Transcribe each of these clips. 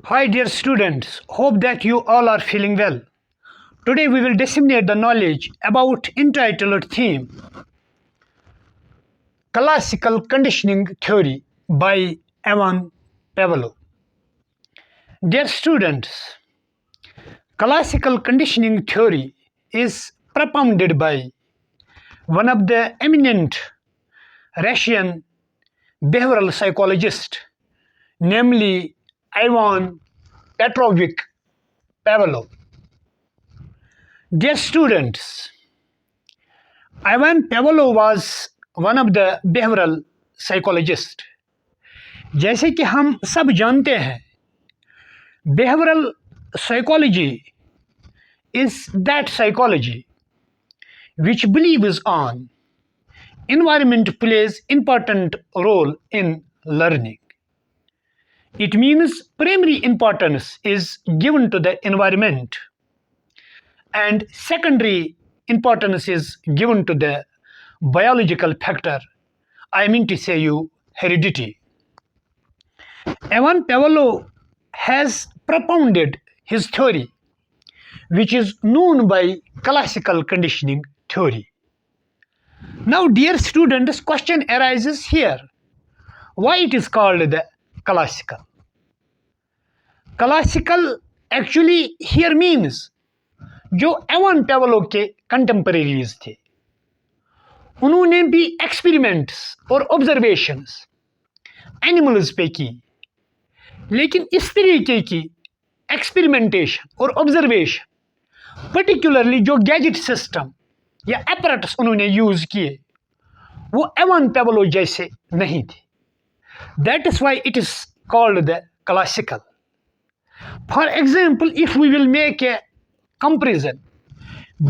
Hi dear students, hope that you all are feeling well. Today we will disseminate the knowledge about entitled theme Classical Conditioning Theory by Ivan Pavlov. Dear students, classical conditioning theory is propounded by one of the eminent Russian behavioral psychologists, namely Ivan Petrovich Pavlov. Dear students, Ivan Pavlov was one of the behavioral psychologists. जैसे कि हम सब जानते हैं, behavioral psychology is that psychology which believes on environment plays important role in learning. It means primary importance is given to the environment and secondary importance is given to the biological factor, I mean to say you heredity. Ivan Pavlov has propounded his theory, which is known by classical conditioning theory. Now, dear students, question arises here. Why it is called the classical? Classical actually here means जो Avon पेवलो के कंटेम्परेरीज थे उन्होंने भी experiments और observations animals पे की, लेकिन इस तरीके की एक्सपेरिमेंटेशन और ऑब्जर्वेशन पर्टिकुलरली जो गैजेट सिस्टम या एपरेटस उन्होंने यूज किए वो एवन पेवलो जैसे नहीं थे. That is why it is called the classical. For example, if we will make a comparison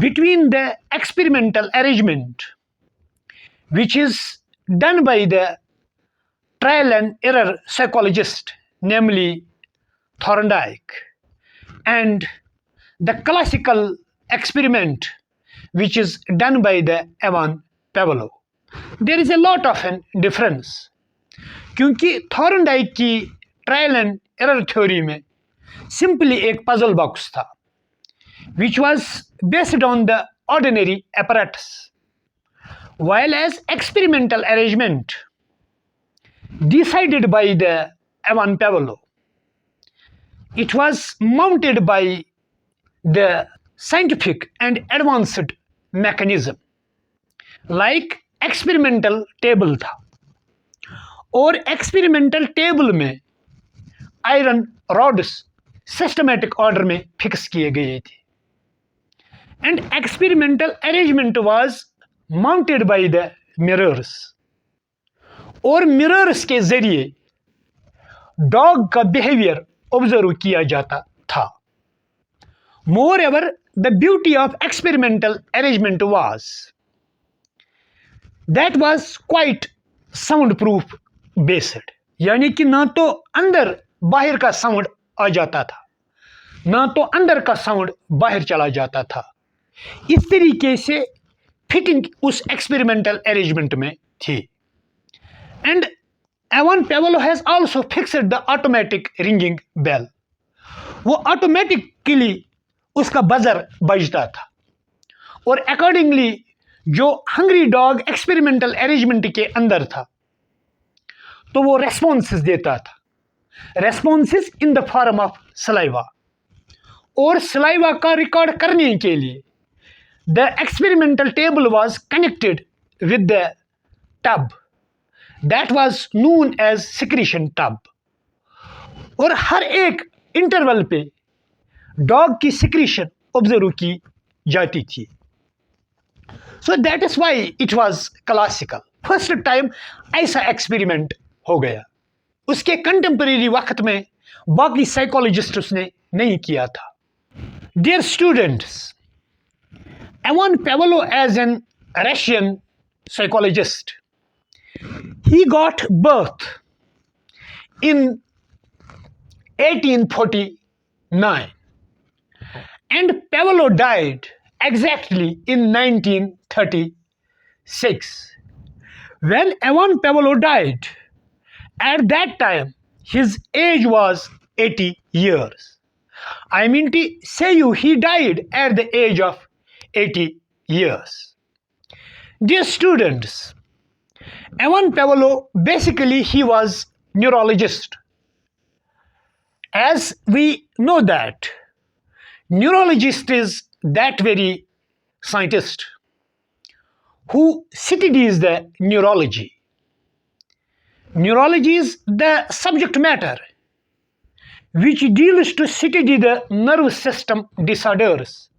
between the experimental arrangement which is done by the trial and error psychologist, namely Thorndike, and the classical experiment which is done by the Ivan Pavlov, there is a lot of a difference. क्योंकि Thorndike की trial and error theory में simply एक puzzle box था which was based on the ordinary apparatus, while as experimental arrangement decided by the Ivan Pavlov, it was mounted by the scientific and advanced mechanism like experimental table था और experimental table में iron rods systematic order में fix किए गए थे. And experimental arrangement was mounted by the mirrors और mirrors के जरिए dog का behavior observe किया जाता था. Moreover, the beauty of experimental arrangement was that was quite soundproof based, यानी कि ना तो अंदर बाहर का साउंड आ जाता था ना तो अंदर का साउंड बाहर चला जाता था. इस तरीके से फिटिंग उस एक्सपेरिमेंटल अरेंजमेंट में थी. And Ivan Pavlov has also fixed the automatic ringing bell. वो ऑटोमेटिकली उसका बजर बजता था और अकॉर्डिंगली जो हंग्री डॉग एक्सपेरिमेंटल अरेंजमेंट के अंदर था तो वो रेस्पॉन्सेस देता था, responses in the form of saliva. और सलाइवा का रिकॉर्ड करने के लिए the experimental table was connected with the tub that was known as secretion tub. और हर एक इंटरवल पे डॉग की सिक्रीशन ऑब्जर्व की जाती थी. So that is why it was classical. First time ऐसा एक्सपेरिमेंट हो गया. उसके कंटेम्परेरी वक्त में बाकी साइकोलॉजिस्ट उसने नहीं किया था. Dear students, Ivan Pavlov, as an Russian psychologist, he got birth in 1849 and Pavlov died exactly in 1936. When Ivan Pavlov died, at that time his age was 80 years. I mean to say he died at the age of 80 years. Dear students, Ivan Pavlov, basically he was neurologist. As we know that, neurologist is that very scientist who studies the neurology. Neurology is the subject matter which deals to study the nervous system disorders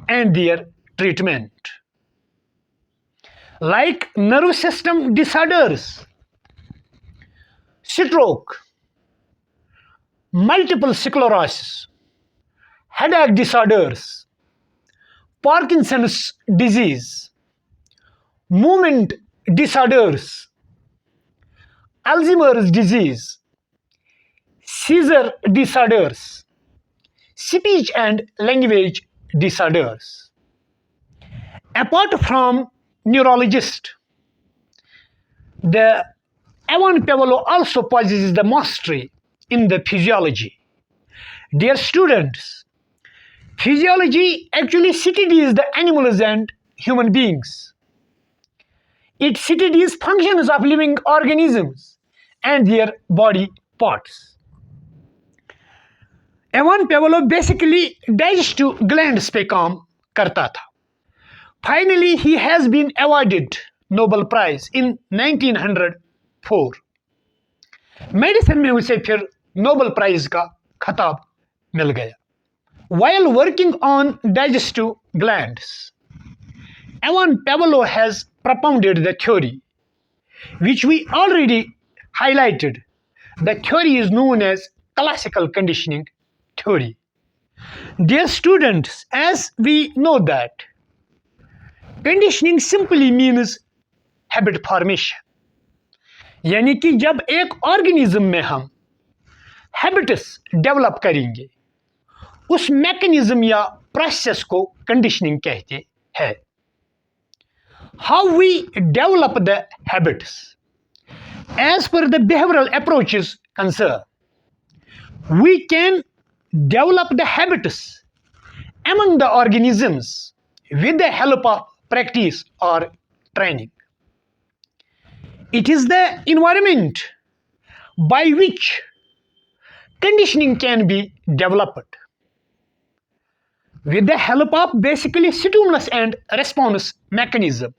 and their treatment. Like nervous system disorders, stroke, multiple sclerosis, headache disorders, Parkinson's disease, movement disorders, Alzheimer's disease, seizure disorders, speech and language disorders. Apart from neurologist, the Ivan Pavlov also possesses the mastery in the physiology. Dear students, physiology actually studies the animals and human beings. It studies functions of living organisms and their body parts. Ivan Pavlov basically digestive glands पे काम करता था. Finally, he has been awarded Nobel Prize in 1904. Medicine में उसे फिर Nobel prize का खिताब मिल गया. While working on digestive glands, Ivan Pavlov has propounded the theory, which we already highlighted. The theory is known as classical conditioning theory. Dear students, as we know that, conditioning simply means habit formation. यानी कि जब एक organism में हम habits develop करेंगे, उस mechanism या process को कंडीशनिंग कहते हैं. How we develop the habits? As per the behavioral approach is concerned, we can develop the habits among the organisms with the help of practice or training. It is the environment by which conditioning can be developed. With the help of basically stimulus and response mechanism,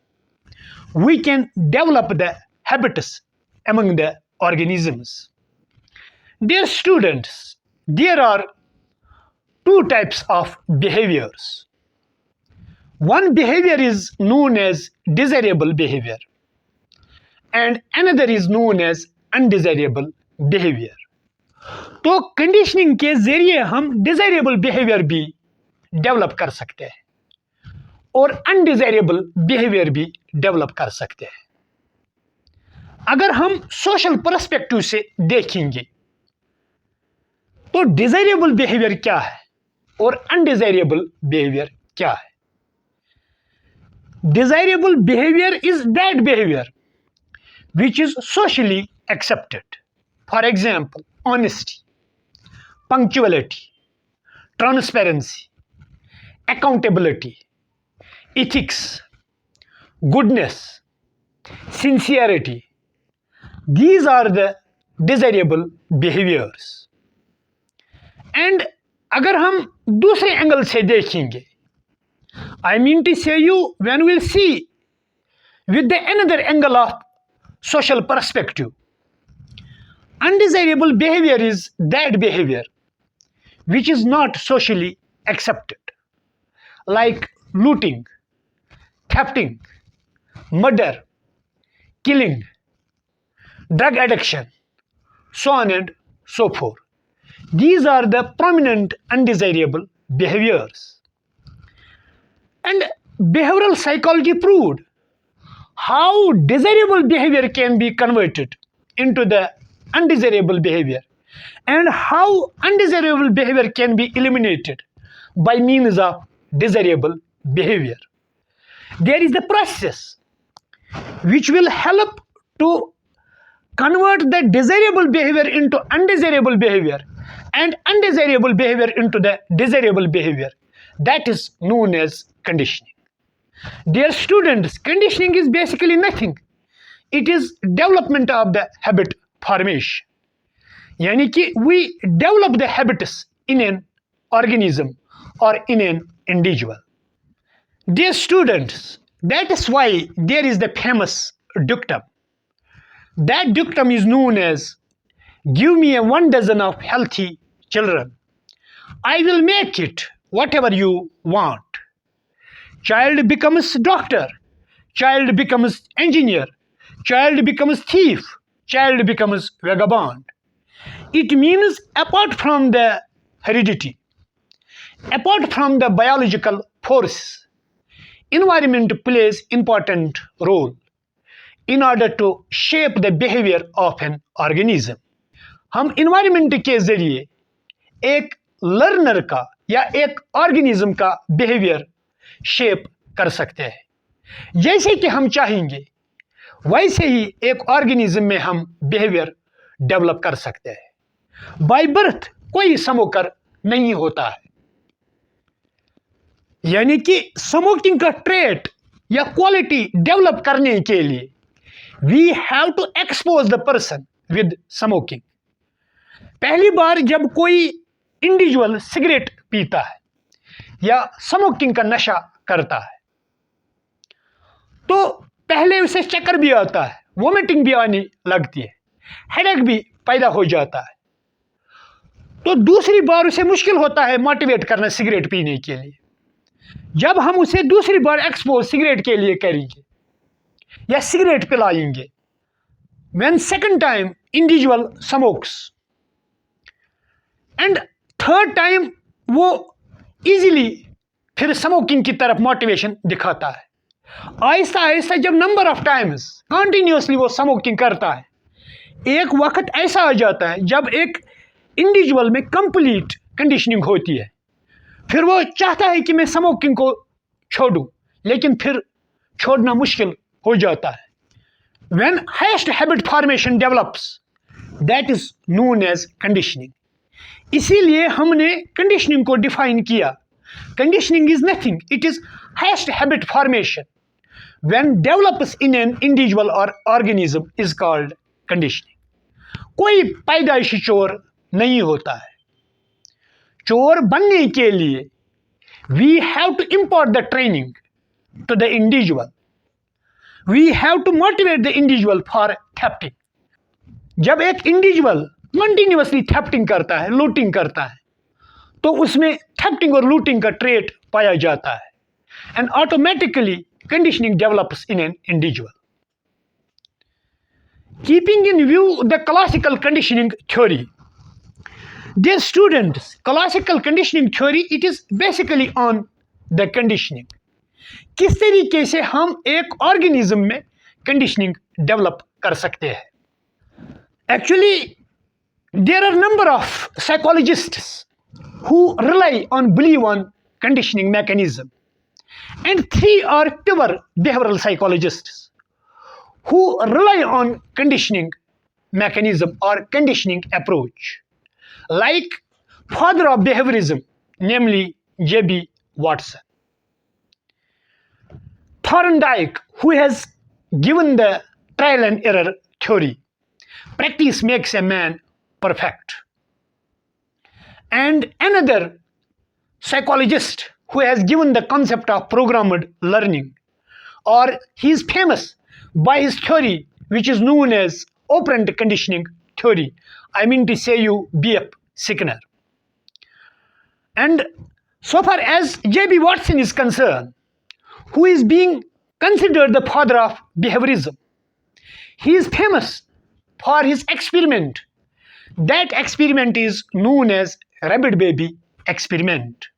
we can develop the habits among the organisms. Dear students, there are two types of behaviors. One behavior is known as desirable behavior and another is known as undesirable behavior. तो conditioning के जरिए हम desirable behaviour भी develop कर सकते हैं और undesirable behaviour भी डेवलप कर सकते हैं. अगर हम सोशल पर्सपेक्टिव से देखेंगे तो डिजायरेबल बिहेवियर क्या है और अनडिजायरेबल बिहेवियर क्या है. Desirable behaviour is that behaviour which is socially accepted. For example, honesty, punctuality, transparency, accountability, ethics, goodness, sincerity. These are the desirable behaviors. And अगर हम दूसरे एंगल से देखेंगे, I mean to say you, when we'll see with the another angle of social perspective, undesirable behavior is that behavior which is not socially accepted, like looting, thefting, murder, killing, drug addiction, so on and so forth. These are the prominent undesirable behaviors. And behavioral psychology proved how desirable behavior can be converted into the undesirable behavior and how undesirable behavior can be eliminated by means of desirable behavior. There is the process which will help to convert the desirable behavior into undesirable behavior and undesirable behavior into the desirable behavior. That is known as conditioning. Dear students, conditioning is basically nothing. It is development of the habit formation. यानी कि we develop the habits in an organism or in an individual. Dear students, that is why there is the famous dictum. That dictum is known as, give me 1 dozen of healthy children. I will make it whatever you want. Child becomes doctor. Child becomes engineer. Child becomes thief. Child becomes vagabond. It means apart from the heredity, apart from the biological force, environment plays important role in order to shape the behavior of an organism. हम environment के जरिए एक learner का या एक organism का behavior shape कर सकते हैं. जैसे कि हम चाहेंगे वैसे ही एक organism में हम behavior develop कर सकते हैं. बाय बर्थ कोई स्मोकर नहीं होता है, यानी कि स्मोकिंग का ट्रेट या क्वालिटी डेवलप करने के लिए we have to expose the person with smoking. पहली बार जब कोई इंडिविजुअल सिगरेट पीता है या स्मोकिंग का नशा करता है तो पहले उसे चक्कर भी आता है, वोमिटिंग भी आने लगती है, हेडेक भी पैदा हो जाता है. तो दूसरी बार उसे मुश्किल होता है मोटिवेट करना सिगरेट पीने के लिए. जब हम उसे दूसरी बार एक्सपोज सिगरेट के लिए करेंगे या सिगरेट पिलाएंगे, when second time individual smokes and third time वो इजीली फिर स्मोकिंग की तरफ मोटिवेशन दिखाता है. आहिस्ता आहिस्ता जब नंबर ऑफ टाइम्स कंटिन्यूसली वो स्मोकिंग करता है, एक वक्त ऐसा आ जाता है जब एक इंडिविजुअल में कंप्लीट कंडीशनिंग होती है. फिर वो चाहता है कि मैं स्मोकिंग को छोड़ूं, लेकिन फिर छोड़ना मुश्किल हो जाता है. When highest habit formation develops, that is known as conditioning. इसीलिए हमने कंडीशनिंग को डिफाइन किया. Conditioning is nothing, it is highest habit formation when develops in an individual और ऑर्गेनिज्म इज कॉल्ड कंडीशनिंग. कोई पैदाइशी चोर नहीं होता है. चोर बनने के लिए we have to import the training to the individual. We have to motivate the individual for thefting. जब एक इंडिविजुअल कंटिन्यूअसली थेफ्टिंग करता है, लूटिंग करता है, तो उसमें थेफ्टिंग और लूटिंग का ट्रेट पाया जाता है and automatically conditioning develops in an individual. Keeping in view the classical conditioning theory. Dear students, classical conditioning theory, it is basically on the conditioning. किस तरीके से हम एक ऑर्गेनिज्म में कंडीशनिंग डेवलप कर सकते हैं. Actually there are number of psychologists who rely on believe on conditioning mechanism, and 3 are pure behavioral psychologists who rely on conditioning mechanism or conditioning approach, like father of behaviorism, namely J.B. Watson. Thorndike, who has given the trial and error theory, practice makes a man perfect. And another psychologist who has given the concept of programmed learning, or he is famous by his theory which is known as operant conditioning theory. I mean to say you B.F. Skinner. And so far as J.B. Watson is concerned, who is being considered the father of behaviorism, he is famous for his experiment. That experiment is known as rabbit baby experiment.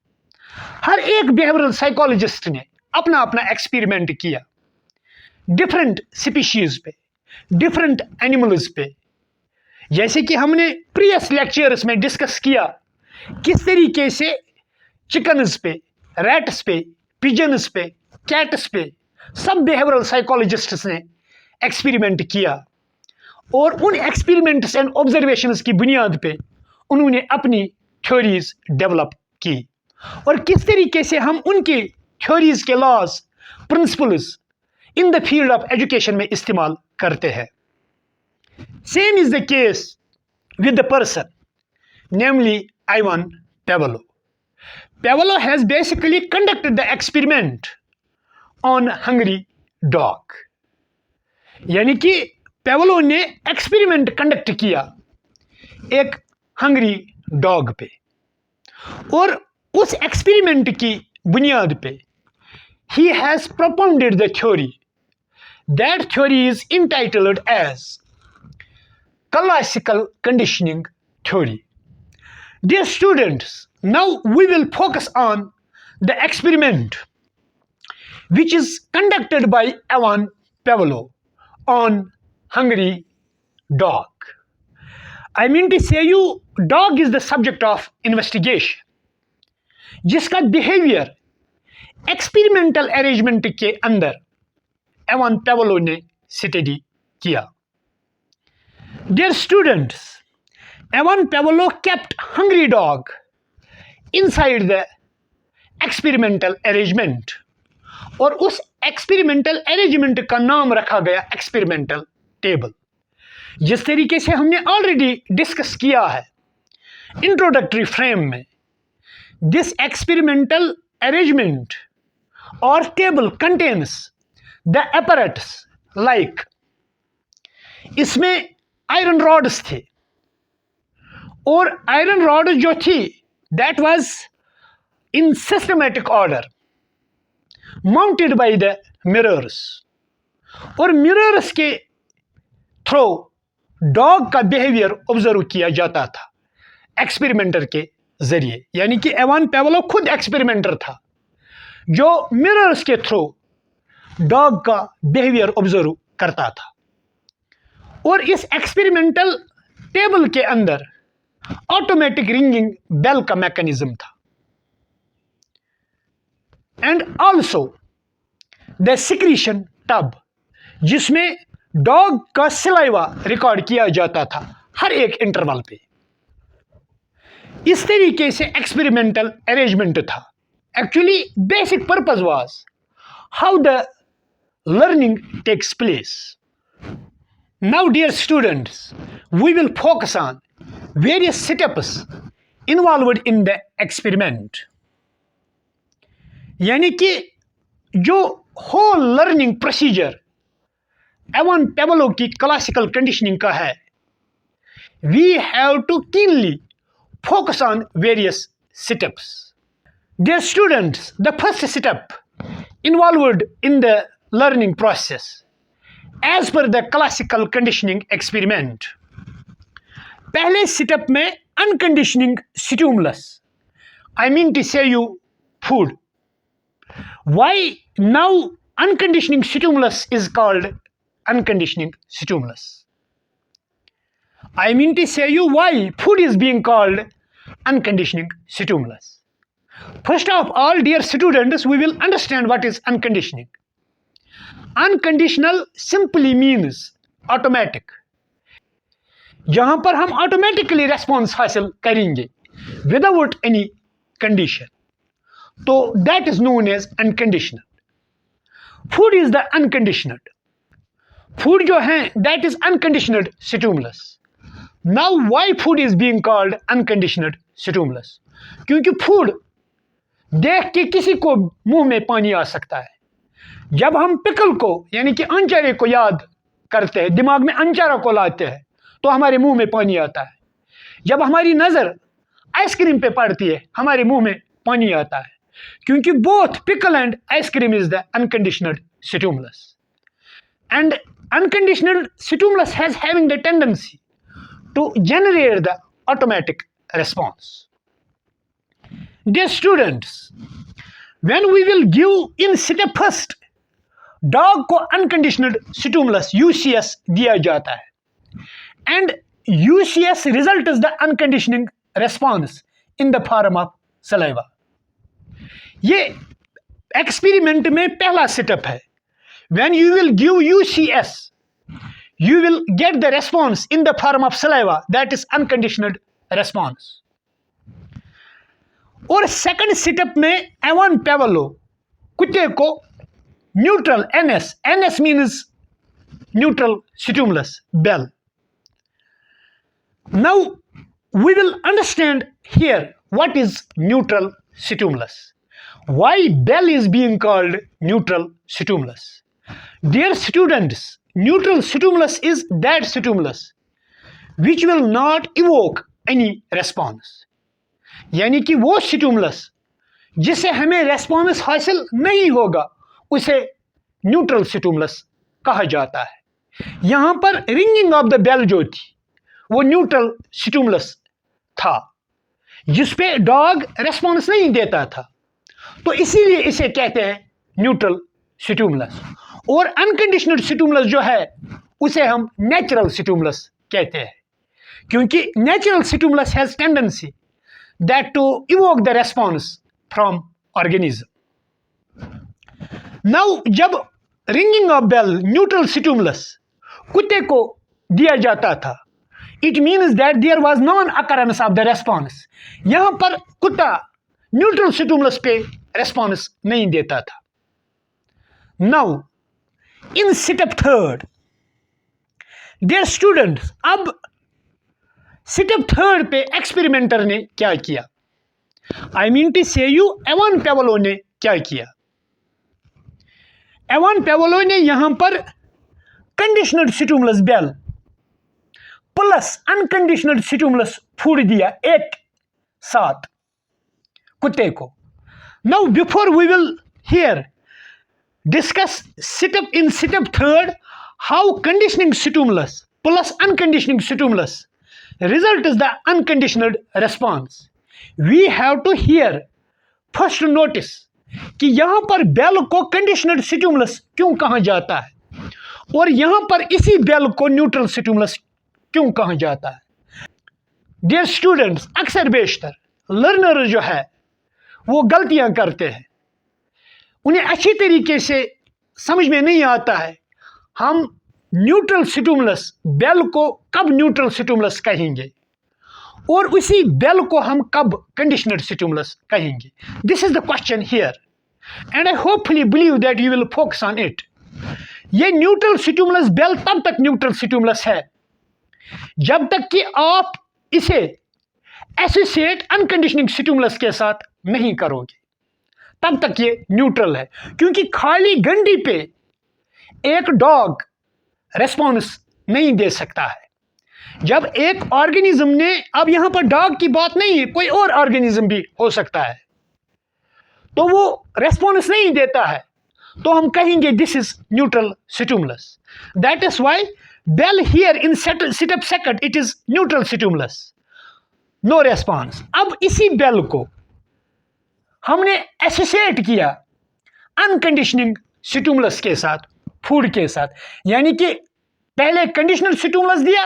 हर एक behavioral psychologist ने अपना अपना experiment किया different species पे, different animals पे. जैसे कि हमने प्रीवियस लेक्चर्स में डिस्कस किया किस तरीके से चिकन्स पे, रैट्स पे, पिजन्स पे, कैट्स पे सब बिहेवियरल साइकोलॉजिस्ट्स ने एक्सपेरिमेंट किया और उन एक्सपेरिमेंट्स एंड ऑब्जर्वेशंस की बुनियाद पे उन्होंने अपनी थ्योरीज डेवलप की और किस तरीके से हम उनकी थ्योरीज के laws principles in the field of education में इस्तेमाल करते हैं. Same is the case with the person, namely Ivan Pavlov. Pavlov has basically conducted the experiment on hungry dog. यानी कि पेवलो ने एक्सपेरिमेंट कंडक्ट किया एक हंग्री डॉग पे और उस एक्सपेरिमेंट की बुनियाद पे he has propounded the theory. That theory is entitled as classical conditioning theory. Dear students, now we will focus on the experiment which is conducted by Ivan Pavlov on hungry dog. I mean to say you, dog is the subject of investigation, जिसका behaviour experimental arrangement के अंदर Avon Pavlov ने study किया. Dear students, Ivan Pavlov kept hungry dog inside the experimental arrangement और उस experimental arrangement का नाम रखा गया एक्सपेरिमेंटल टेबल. जिस तरीके से हमने ऑलरेडी डिस्कस किया है इंट्रोडक्टरी फ्रेम में, दिस एक्सपेरिमेंटल अरेंजमेंट और table contains the apparatus like, इसमें आयरन रॉड्स थे और आयरन रॉड जो थी that was in systematic order mounted by the mirrors और मिरर्स के थ्रू डॉग का बिहेवियर ऑब्जर्व किया जाता था एक्सपेरिमेंटर के जरिए. यानी कि इवान पेवलोव खुद एक्सपेरिमेंटर था जो मिरर्स के थ्रू डॉग का बिहेवियर ऑब्जर्व करता था और इस एक्सपेरिमेंटल टेबल के अंदर ऑटोमेटिक रिंगिंग बेल का मैकेनिज्म था and also the secretion tub जिसमें डॉग का सिलाइवा रिकॉर्ड किया जाता था हर एक इंटरवल पे. इस तरीके से एक्सपेरिमेंटल अरेंजमेंट था. Actually basic purpose was how the learning takes place. Now dear students, we will focus on various steps involved in the experiment. यानी कि जो होल लर्निंग प्रोसीजर एवन पेवलोव की क्लासिकल कंडीशनिंग का है, we have to keenly focus on various steps. Dear students, the first step involved in the learning process as per the classical conditioning experiment. पहले step में unconditioning stimulus, I mean to say you food. Why now unconditioning stimulus is called unconditioning stimulus? I mean to say you why food is being called unconditioning stimulus. First of all, dear students, we will understand what is unconditioning. Unconditional simply means automatic. जहां पर हम automatically response हासिल करेंगे without any condition, तो that is known as unconditional. Food is the unconditional. Food जो है that is unconditional stimulus. Now why food is being called unconditional stimulus? क्योंकि food देख के किसी को मुंह में पानी आ सकता है. जब हम पिकल को यानी कि अंचारे को याद करते हैं, दिमाग में अंचारा को लाते हैं, तो हमारे मुंह में पानी आता है. जब हमारी नज़र आइसक्रीम पे पड़ती है, हमारे मुंह में पानी आता है, क्योंकि both pickle and ice cream is the unconditional stimulus. And unconditional stimulus has having the tendency to generate the automatic response. Dear students, when we will give in step first, dog को अनकंडीशनल स्टिमुलस यूसीएस दिया जाता है and UCS result is the unconditioning response in the form of saliva. ये experiment में पहला step है. When you will give UCS, you will get the response in the form of saliva, that is unconditional response. और second setup में Ivan Pavlov कुत्ते को neutral NS means neutral stimulus bell. Now we will understand here what is neutral stimulus. Why bell is being called neutral stimulus? Dear students, neutral stimulus is that stimulus which will not evoke any response. यानी कि वो stimulus जिससे हमें response हासिल नहीं होगा उसे neutral stimulus कहा जाता है. यहां पर रिंगिंग ऑफ द बेल जो थी वो न्यूट्रल स्टिमुलस था जिसपे डॉग रेस्पॉन्स नहीं देता था, तो इसीलिए इसे कहते हैं न्यूट्रल स्टिमुलस. और अनकंडीशनल स्टिमुलस जो है उसे हम नेचुरल स्टिमुलस कहते हैं, क्योंकि natural stimulus has tendency that to evoke the response from organism. Now जब ringing of bell neutral stimulus कुत्ते को दिया जाता था, it means that there was non occurrence of the response. यहां पर कुत्ता न्यूट्रल स्टिमुलस पे रेस्पॉन्स नहीं देता था. Now in setup third dear students, अब सिटअप थर्ड पे एक्सपेरिमेंटर ने क्या किया, I mean to say you Ivan Pavlov ने क्या किया. एवन पेवलो ने यहां पर conditional stimulus bell plus unconditional stimulus food दिया एक साथ कुत्ते को. Now before we will here discuss setup in setup third how conditioning stimulus plus unconditioning stimulus result is the unconditional response. We have to here first notice कि यहां पर bell को conditional stimulus क्यों कहा जाता है और यहां पर इसी बेल को न्यूट्रल स्टिमुलस क्यों कहा जाता है. डियर स्टूडेंट्स, अक्सर बेशतर लर्नर जो है वो गलतियां करते हैं, उन्हें अच्छी तरीके से समझ में नहीं आता है हम न्यूट्रल स्टिमुलस बेल को कब न्यूट्रल स्टिमुलस कहेंगे और उसी बेल को हम कब कंडीशनल स्टिमुलस कहेंगे. This is the question here and I hopefully believe that you will focus on it. ये न्यूट्रल स्टिमुलस बेल तब तक न्यूट्रल स्टिमुलस है जब तक कि आप इसे एसोसिएट अनकंडीशनिंग स्टिमुलस के साथ नहीं करोगे, तब तक ये न्यूट्रल है. क्योंकि खाली गंडी पे एक डॉग रेस्पॉन्स नहीं दे सकता है. जब एक ऑर्गेनिज्म ने, अब यहां पर डॉग की बात नहीं है, कोई और ऑर्गेनिज्म भी हो सकता है, तो वो रेस्पॉन्स नहीं देता है तो हम कहेंगे this is neutral stimulus. That is why bell here in setup second it is neutral stimulus, no response. अब इसी बेल को हमने एसोसिएट किया अनकंडीशनिंग स्टिमुलस के साथ, फूड के साथ, यानी कि पहले कंडीशनल स्टिमुलस दिया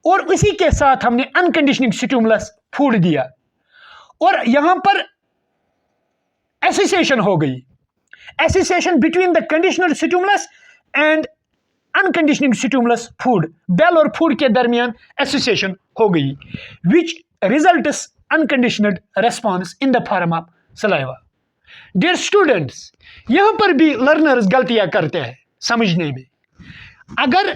और उसी के साथ हमने अनकंडीशनिंग स्टिमुलस फूड दिया और यहां पर एसोसिएशन हो गई, association between the conditional stimulus and unconditioning stimulus food. Bell और फूड के दरमियान एसोसिएशन हो गई which results unconditional response in the form of saliva. Dear students, यहां पर भी लर्नर्स गलतियां करते हैं समझने में. अगर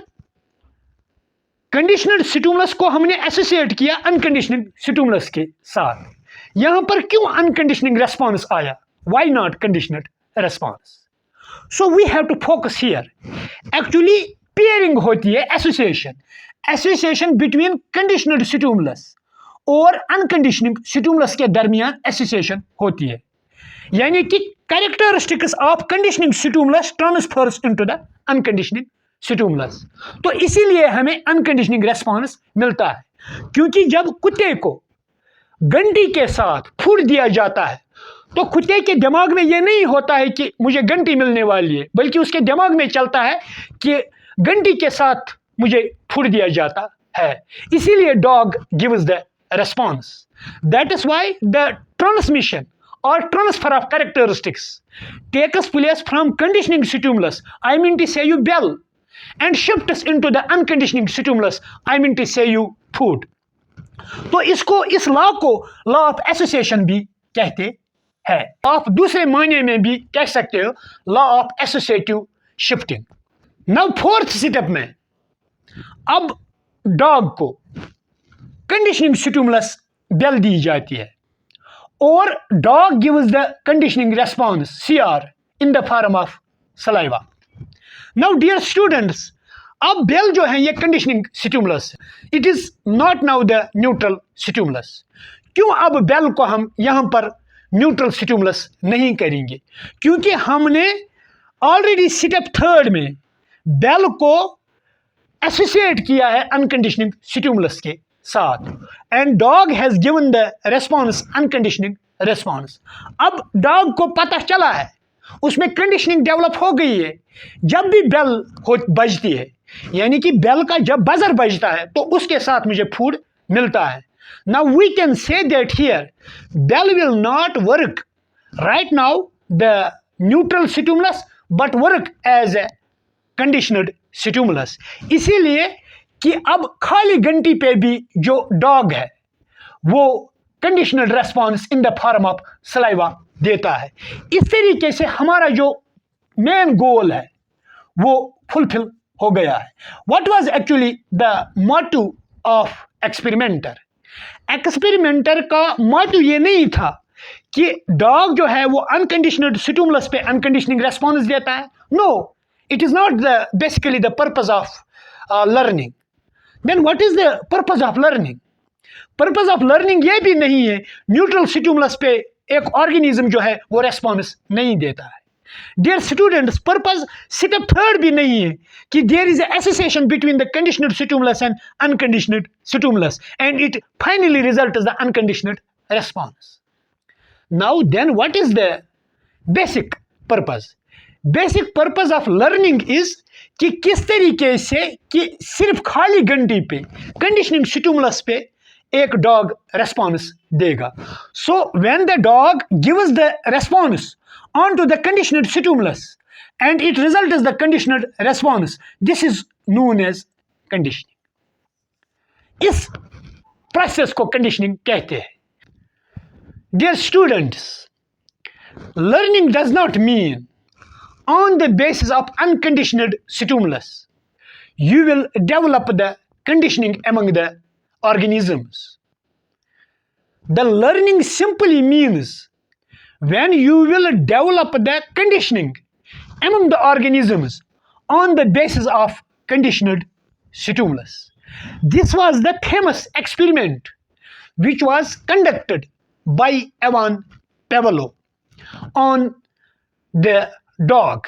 कंडीशनल स्टिमुलस को हमने एसोसिएट किया अनकंडीशनिंग स्टिमुलस के साथ, यहां पर क्यों अनकंडीशनिंग रेस्पॉन्स आया, why not conditional response. So we have to focus here. Actually pairing होती है, एसोसिएशन बिटवीन कंडीशनल स्टिमुलस और अनकंडीशनिंग स्टिमुलस के दरमियान एसोसिएशन होती है, यानी कि characteristics of conditioning stimulus transfers into the unconditioning stimulus. तो इसीलिए हमें अनकंडीशनिंग रेस्पॉन्स मिलता है, क्योंकि जब कुत्ते को घंटी के साथ फूड दिया जाता है तो कुत्ते के दिमाग में यह नहीं होता है कि मुझे घंटी मिलने वाली है, बल्कि उसके दिमाग में चलता है कि घंटी के साथ मुझे फूड दिया जाता है. इसीलिए dog gives the response. That is why the transmission or transfer of characteristics takes place from conditioning stimulus, I mean to say you bell, and shifts into the unconditioning stimulus, I mean to say you food. तो इस law को law of association भी कहते हैं। आप दूसरे मायने में भी कह सकते हो law of associative shifting. Now fourth step में अब डॉग को कंडीशनिंग स्टिमुलस बेल दी जाती है और dog gives the conditioning response CR in the form of saliva. Now dear students, अब बेल जो है ये conditioning stimulus, it is not now the neutral stimulus. क्यों अब बेल को हम यहाँ पर न्यूट्रल स्टिमुलस नहीं करेंगे? क्योंकि हमने ऑलरेडी स्टेप थर्ड में बेल को एसोसिएट किया है अनकंडीशनिंग स्टिमुलस के साथ and dog has given the response unconditioning response. अब डॉग को पता चला है, उसमें कंडीशनिंग डेवलप हो गई है। जब भी बेल हो बजती है, यानी कि बेल का जब बजर बजता है तो उसके साथ मुझे फूड मिलता है। Now we can say that here bell will not work right now the neutral stimulus but work as a conditioned stimulus. इसीलिए कि अब खाली घंटी पे भी जो डॉग है वो conditional response in the form of saliva देता है। इस तरीके से हमारा जो मेन गोल है वो फुलफिल हो गया है। What was actually the motive of experimenter? Experimenter का मोटिव ये नहीं था कि डॉग जो है वो अनकंडीशनल स्टिमुलस पे अनकंडीशनिंग रेस्पॉन्स देता है। No, it is not basically the purpose of learning. Then what is the purpose of learning? Purpose of learning ये भी नहीं है न्यूट्रल स्टिमुलस पे एक ऑर्गेनिज्म जो है वो रेस्पॉन्स नहीं देता है। Dear students, purpose step third भी नहीं है कि there is association between the conditioned stimulus and unconditioned stimulus and it finally result is the unconditioned response. Now then what is the basic purpose? Basic purpose of learning is कि किस तरीके से कि सिर्फ खाली घंटी पे कंडीशनिंग स्टिमुलस पे एक डॉग रेस्पॉन्स देगा। So when the dog gives the response on to the conditioned stimulus and it result is the conditioned response, this is known as conditioning. इस प्रोसेस को कंडीशनिंग कहते हैं। Dear students, learning does not mean on the basis of unconditioned stimulus you will develop the conditioning among the organisms. The learning simply means when you will develop the conditioning among the organisms on the basis of conditioned stimulus. This was the famous experiment which was conducted by Pavlov on the dog.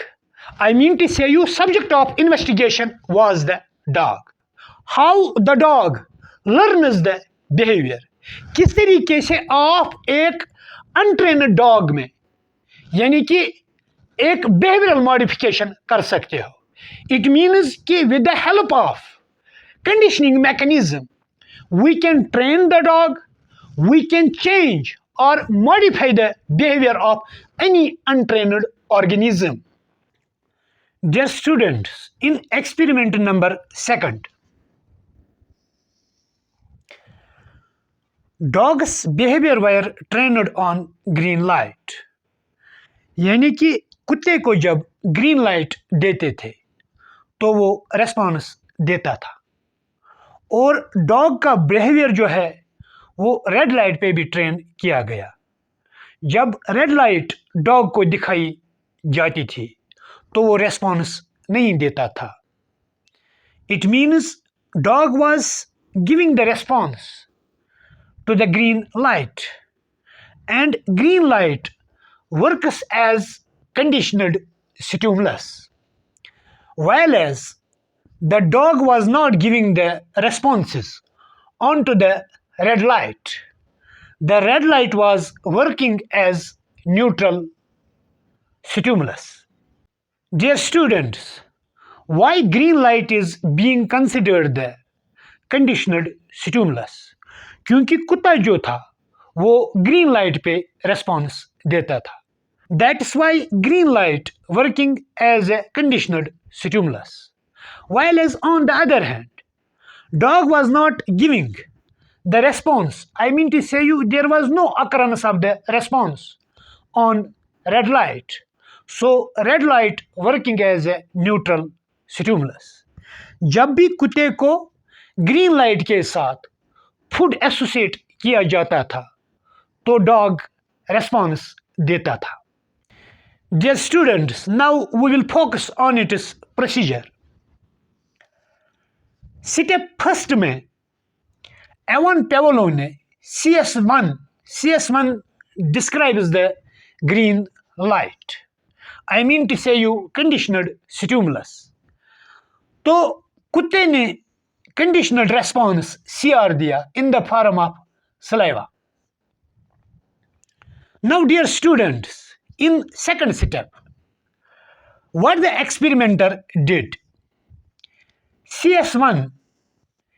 I mean to say you subject of investigation was the dog. How the dog learns the behavior. किस तरीके से आप एक untrained dog में यानी कि एक behavioural modification कर सकते हो। इट मीन्स कि with the help of conditioning mechanism we can train the dog, we can change और modify the behaviour of any untrained organism. Dear students, in experiment number 2, dogs behavior were trained on green light. यानी कि कुत्ते को जब green light देते थे तो वो रेस्पॉन्स देता था और डॉग का बिहेवियर जो है वो रेड लाइट पे भी ट्रेन किया गया। जब रेड लाइट डॉग को दिखाई जाती थी तो वो रेस्पॉन्स नहीं देता था। It means dog was giving the response to the green light and green light works as conditioned stimulus while as the dog was not giving the responses onto the red light. The red light was working as neutral stimulus. Dear students, why green light is being considered the conditioned stimulus? क्योंकि कुत्ता जो था वो green light पे response देता था। That's why green light working as a conditioned stimulus. While as on the other hand, dog was not giving the response, I mean to say you, there was no occurrence of the response on red light. So red light working as a neutral stimulus. जब भी कुत्ते को green light के साथ food associate किया जाता था तो डॉग रेस्पॉन्स देता था. Dear students, now we will focus on its procedure. Step first में एवन पेवलोव ने CS1 describes the green light. I mean to say you conditioned stimulus. तो कुत्ते ने conditioned response CR दिया in the form of saliva. Now dear students, in second step, what the experimenter did, CS1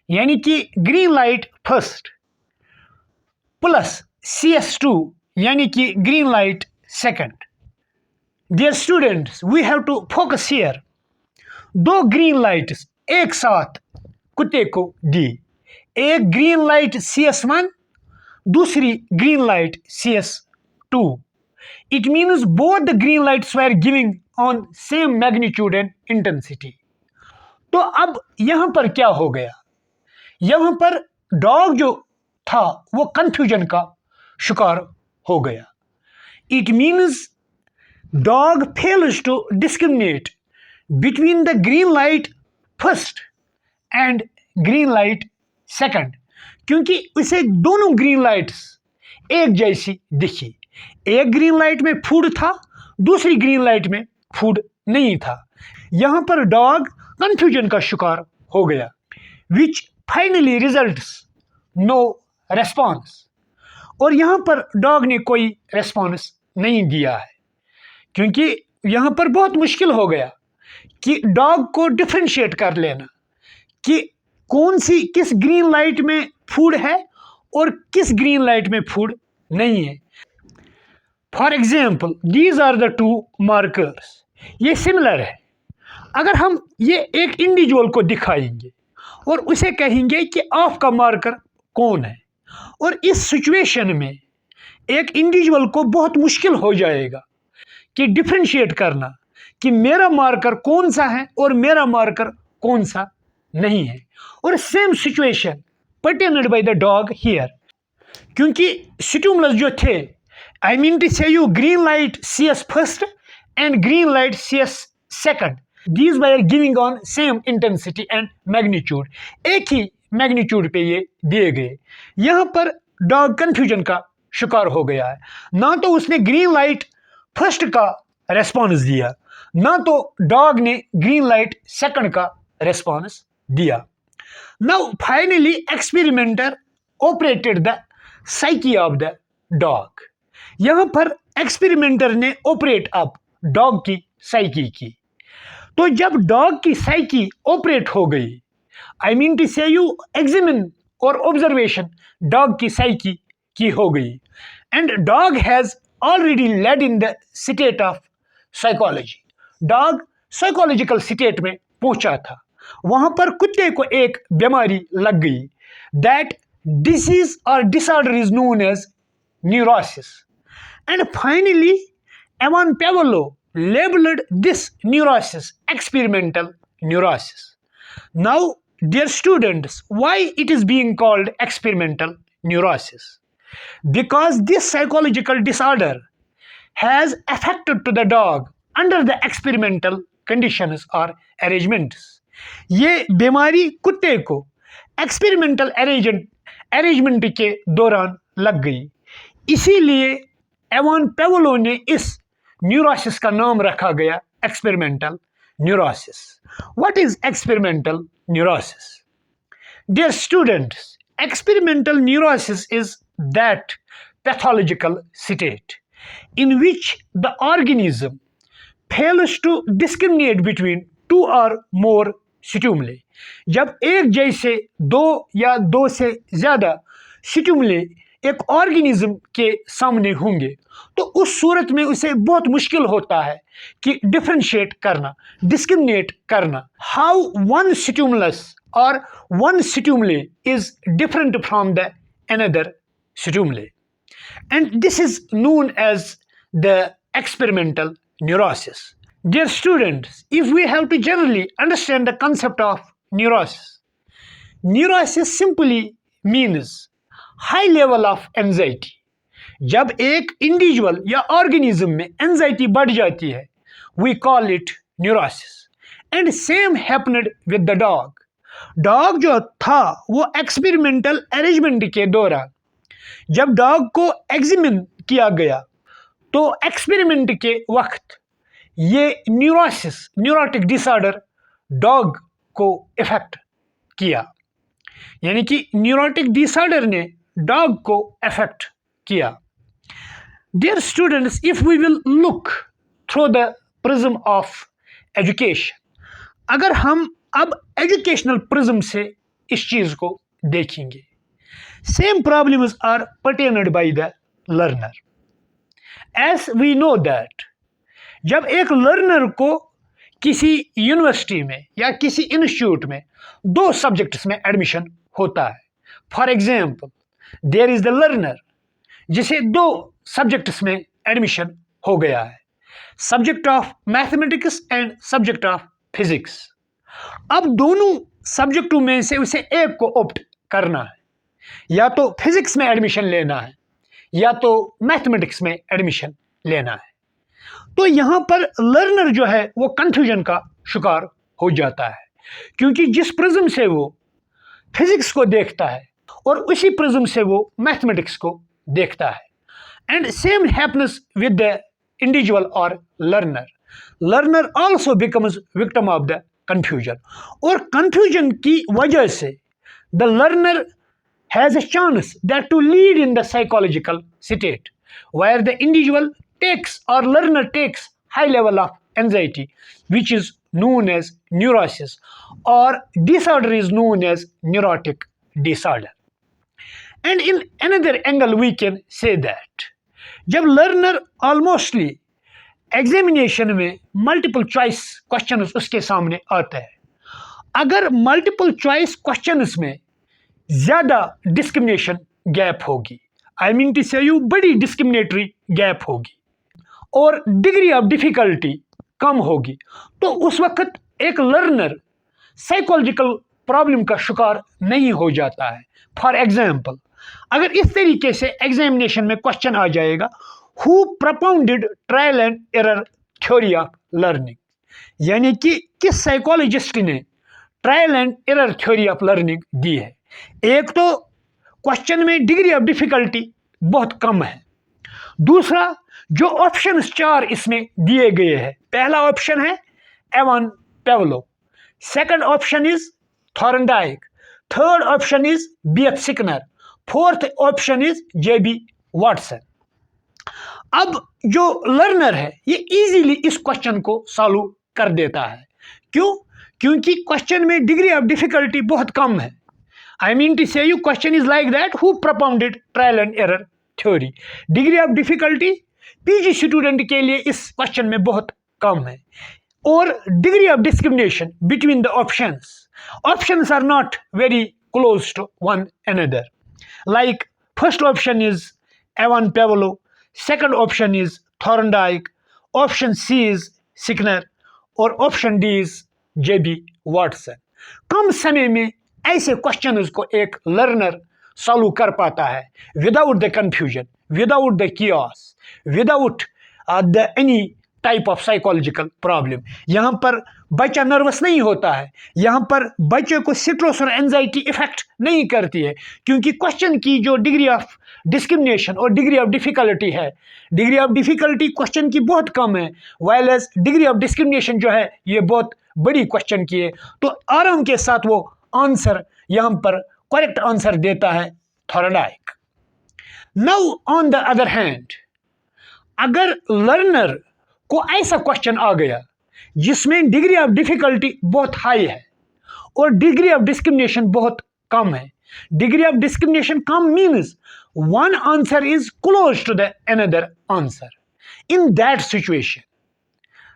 यानी कि green light first plus CS2 यानी कि green light second. Dear students, we have to focus here. दो green lights एक साथ कुत्ते को दी. एक ग्रीन लाइट CS1, दूसरी green light CS2. It means both the green lights were giving on same magnitude and intensity. तो अब यहां पर क्या हो गया, यहां पर डॉग जो था वो कंफ्यूजन का शिकार हो गया. It means dog fails to discriminate between the green light first and green light second, क्योंकि उसे दोनों ग्रीन लाइट्स एक जैसी दिखी. एक ग्रीन लाइट में फूड था, दूसरी ग्रीन लाइट में फूड नहीं था. यहां पर डॉग कंफ्यूजन का शिकार हो गया, विच फाइनली रिजल्ट्स नो रेस्पॉन्स. और यहां पर डॉग ने कोई रेस्पॉन्स नहीं दिया है, क्योंकि यहां पर बहुत मुश्किल हो गया कि डॉग को डिफरेंशिएट कर लेना कि कौन सी किस ग्रीन लाइट में फूड है और किस ग्रीन लाइट में फूड नहीं है. For example, these are the two markers. ये सिमिलर है. अगर हम ये एक इंडिविजुअल को दिखाएंगे और उसे कहेंगे कि आपका मार्कर कौन है, और इस सिचुएशन में एक इंडिविजुअल को बहुत मुश्किल हो जाएगा कि डिफरेंशिएट करना कि मेरा मार्कर कौन सा है और मेरा मार्कर कौन सा नहीं है. और same situation pertained by the dog here, क्योंकि स्टिमुलस जो थे, I mean to say you green light CS first and green light CS second, these were giving on same intensity and magnitude. एक ही magnitude पे ये दिए गए. यहां पर डॉग कंफ्यूजन का शिकार हो गया है. ना तो उसने ग्रीन लाइट फर्स्ट का रेस्पॉन्स दिया, ना तो डॉग ने ग्रीन लाइट सेकंड का रेस्पॉन्स दिया. Now finally experimenter operated the psyche of the dog. यहां पर एक्सपेरिमेंटर ने ऑपरेट अप डॉग की साइकी की. तो जब डॉग की साइकी ऑपरेट हो गई, I mean to say you examine और ऑब्जर्वेशन डॉग की साइकी की हो गई, and dog has already led in the state of psychology. Dog psychological state में पहुंचा था. वहां पर कुत्ते को एक बीमारी लग गई. दैट डिसीज और disorder is known as neurosis. And finally Ivan Pavlov labeled this neurosis experimental neurosis. Now, dear students, why it is being called experimental neurosis? Because this psychological disorder has affected to the dog under the experimental conditions or arrangements. ये बीमारी कुत्ते को experimental arrangement के दौरान लग गई. इसीलिए Avon पेवलोव ने इस न्यूरोसिस का नाम रखा गया experimental neurosis. What is experimental neurosis? Dear students, experimental neurosis is that pathological state in which the organism fails to discriminate between two or more stimuli. जब एक जैसे दो या दो से ज़्यादा स्टिमुले एक ऑर्गेनिज्म के सामने होंगे तो उस सूरत में उसे बहुत मुश्किल होता है कि डिफरेंशिएट करना, डिस्क्रिमिनेट करना. How one stimulus or one stimuli is different from the another stimuli. And this is known as the experimental neurosis. Dear students, if we have to generally understand the concept of neurosis, neurosis simply means high level of anxiety. जब एक individual या organism में anxiety बढ़ जाती है, we call it neurosis. And same happened with the dog. Dog जो था वो एक्सपेरिमेंटल अरेंजमेंट के दौरान जब डॉग को एग्जामिन किया गया तो एक्सपेरिमेंट के वक्त ये न्यूरोसिस, न्यूरोटिक डिसऑर्डर डॉग को इफेक्ट किया. यानी कि न्यूरोटिक डिसऑर्डर ने डॉग को इफेक्ट किया. Dear students, if we will look through the prism of education, अगर हम अब एजुकेशनल प्रिज्म से इस चीज को देखेंगे, same problems are pertained by the learner. As we know that जब एक लर्नर को किसी यूनिवर्सिटी में या किसी इंस्टीट्यूट में 2 सब्जेक्ट्स में एडमिशन होता है. For example, there is the learner जिसे 2 सब्जेक्ट्स में एडमिशन हो गया है, subject of mathematics and subject of physics. अब दोनों सब्जेक्टों में से उसे एक को ऑप्ट करना है, या तो फिजिक्स में एडमिशन लेना है या तो मैथमेटिक्स में एडमिशन लेना है. तो यहाँ पर लर्नर जो है वो कंफ्यूजन का शिकार हो जाता है, क्योंकि जिस प्रिज्म से वो फिजिक्स को देखता है और उसी प्रिज्म से वो मैथमेटिक्स को देखता है. And same happens with the individual और learner. Learner also becomes victim of the confusion. और कंफ्यूजन की वजह से the learner has a chance that to lead in the psychological state where the individual takes or learner takes high level of anxiety, which is known as neurosis, or disorder is known as neurotic disorder. And in another angle we can say that जब learner almostly examination में multiple choice question उसके सामने आता है, अगर multiple choice questions में ज़्यादा discrimination gap होगी, आई मीन टू से यू बड़ी डिस्क्रिमिनेटरी गैप होगी और डिग्री ऑफ डिफिकल्टी कम होगी, तो उस वक्त एक लर्नर साइकोलॉजिकल प्रॉब्लम का शिकार नहीं हो जाता है. फॉर एग्जाम्पल, अगर इस तरीके से एग्जामिनेशन में क्वेश्चन आ जाएगा, who propounded trial and error theory of learning, यानी कि किस साइकोलॉजिस्ट ने trial and error theory of learning दी है. एक तो क्वेश्चन में डिग्री ऑफ डिफिकल्टी बहुत कम है, दूसरा जो ऑप्शन 4 इसमें दिए गए हैं, पहला ऑप्शन है Ivan Pavlov, second option is Thorndike, third option is B.F. Skinner, fourth option is J.B. Watson. अब जो लर्नर है ये इजीली इस क्वेश्चन को सॉल्व कर देता है. क्यों? क्योंकि क्वेश्चन में डिग्री ऑफ डिफिकल्टी बहुत कम है. I mean to say you question is like that, who propounded trial and error theory. Degree of difficulty PG student के लिए इस क्वेश्चन में बहुत कम है, और degree of discrimination between the options are not very close to one another. Like first option is Ivan Pavlov, second option is Thorndike, option C is Skinner और option D is J.B. Watson. कम समय में ऐसे questions को एक learner solve कर पाता है without the confusion, without the chaos, without the any type of psychological problem. यहाँ पर बच्चा नर्वस नहीं होता है, यहाँ पर बच्चे को स्ट्रेस और एंजाइटी इफेक्ट नहीं करती है, क्योंकि क्वेश्चन की जो डिग्री ऑफ डिस्क्रिमिनेशन और डिग्री ऑफ डिफिकल्टी है, डिग्री ऑफ डिफिकल्टी क्वेश्चन की बहुत कम है, while as degree of discrimination जो है ये बहुत बड़ी क्वेश्चन की है. तो आराम के साथ वो आंसर यहाँ पर करेक्ट आंसर देता है Thorndike. Now on the other hand, अगर लर्नर को ऐसा क्वेश्चन आ गया जिसमें डिग्री ऑफ डिफिकल्टी बहुत हाई है और डिग्री ऑफ डिस्क्रिमिनेशन बहुत कम है, डिग्री ऑफ डिस्क्रिमिनेशन कम means one answer is close to the another answer. In that situation,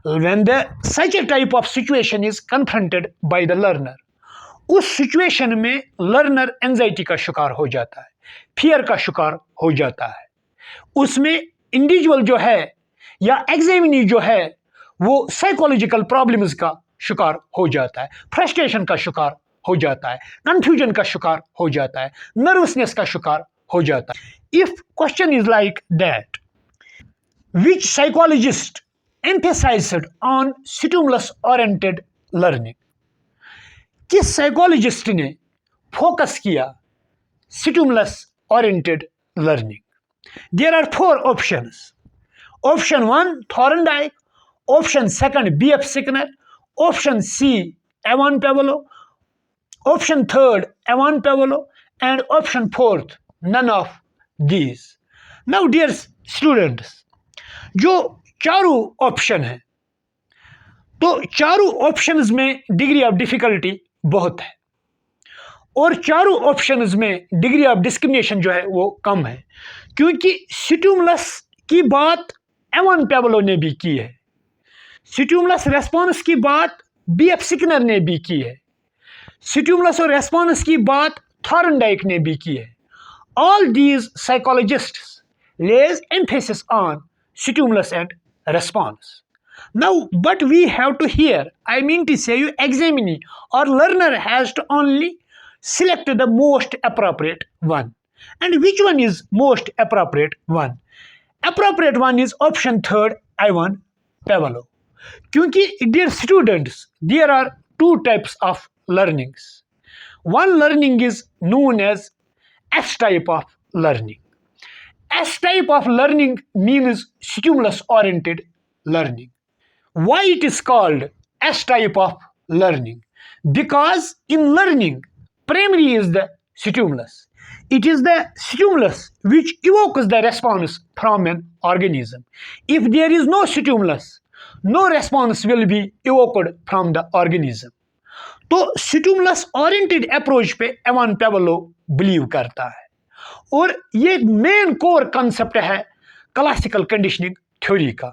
when the such a type of situation is confronted by the learner, उस situation में learner anxiety का शिकार हो जाता है. फियर का शिकार हो जाता है। उसमें इंडिविजुअल जो है या एग्जामिनी जो है वो साइकोलॉजिकल प्रॉब्लम्स का शिकार हो जाता है, फ्रस्ट्रेशन का शिकार हो जाता है, कंफ्यूजन का शिकार हो जाता है, नर्वसनेस का शिकार हो जाता है। If question is like that, which psychologist emphasized on stimulus oriented learning? किस साइकोलॉजिस्ट ने फोकस किया stimulus oriented learning? There are 4 options. Option 1 Thorndike, option 2 B.F. Sickner, option C Ivan Pavlov, option 3 Ivan Pavlov, and option 4 none of these. Now dear students, जो चारों option है, तो चारों options में degree of difficulty बहुत है और चारों ऑप्शंस में डिग्री ऑफ डिस्क्रिमिनेशन जो है वो कम है, क्योंकि स्टिमुलस की बात एवान पेवलो ने भी की है, स्टिमुलस रेस्पॉन्स की बात B.F. Sickner ने भी की है, स्टिमुलस और रेस्पॉन्स की बात थॉर्नडाइक ने भी की है। All these psychologists lays emphasis on stimulus and response. Now, but we have to hear, I mean to say, you examinee or learner has to only select the most appropriate one. And which one is most appropriate one? Appropriate one is option 3, Ivan Pavlov. क्योंकि dear students, there are 2 types of learnings. One learning is known as S type of learning. S type of learning means stimulus oriented learning. Why it is called S type of learning? Because in learning, primary is the stimulus. It is the stimulus which evokes the response from an organism. If there is no stimulus, no response will be evoked from the organism. तो stimulus oriented approach पे Ivan Pavlov believe करता है और ये main core concept है classical conditioning theory का।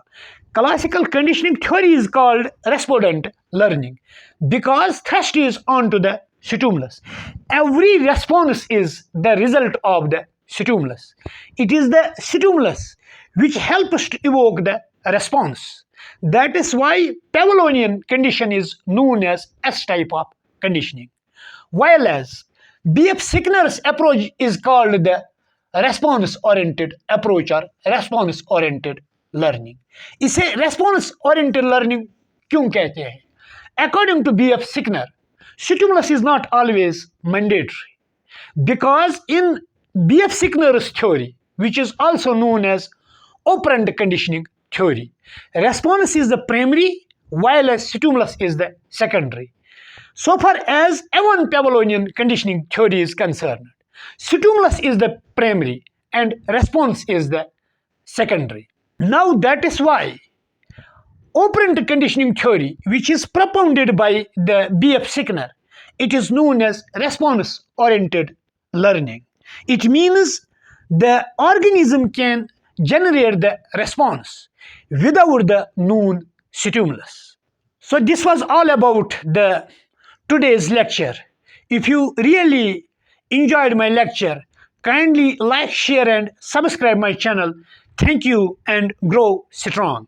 Classical conditioning theory is called respondent learning because thrust is on to the stimulus. Every response is the result of the stimulus. It is the stimulus which helps to evoke the response. That is why Pavlovian condition is known as S type of conditioning, while as B.F. Sickner's approach is called the response-oriented approach or response-oriented learning. इसे response-oriented learning क्यों कहते हैं? According to B.F. Sickner, stimulus is not always mandatory because in B.F. Sickner's theory, which is also known as operant conditioning theory, response is the primary while as stimulus is the secondary. So far as Evan Pavlovian conditioning theory is concerned, stimulus is the primary and response is the secondary. Now that is why operant conditioning theory, which is propounded by the B.F. Sickner, it is known as response-oriented learning. It means the organism can generate the response without the known stimulus. So this was all about the today's lecture. If you really enjoyed my lecture, kindly like, share and subscribe my channel. Thank you and grow strong.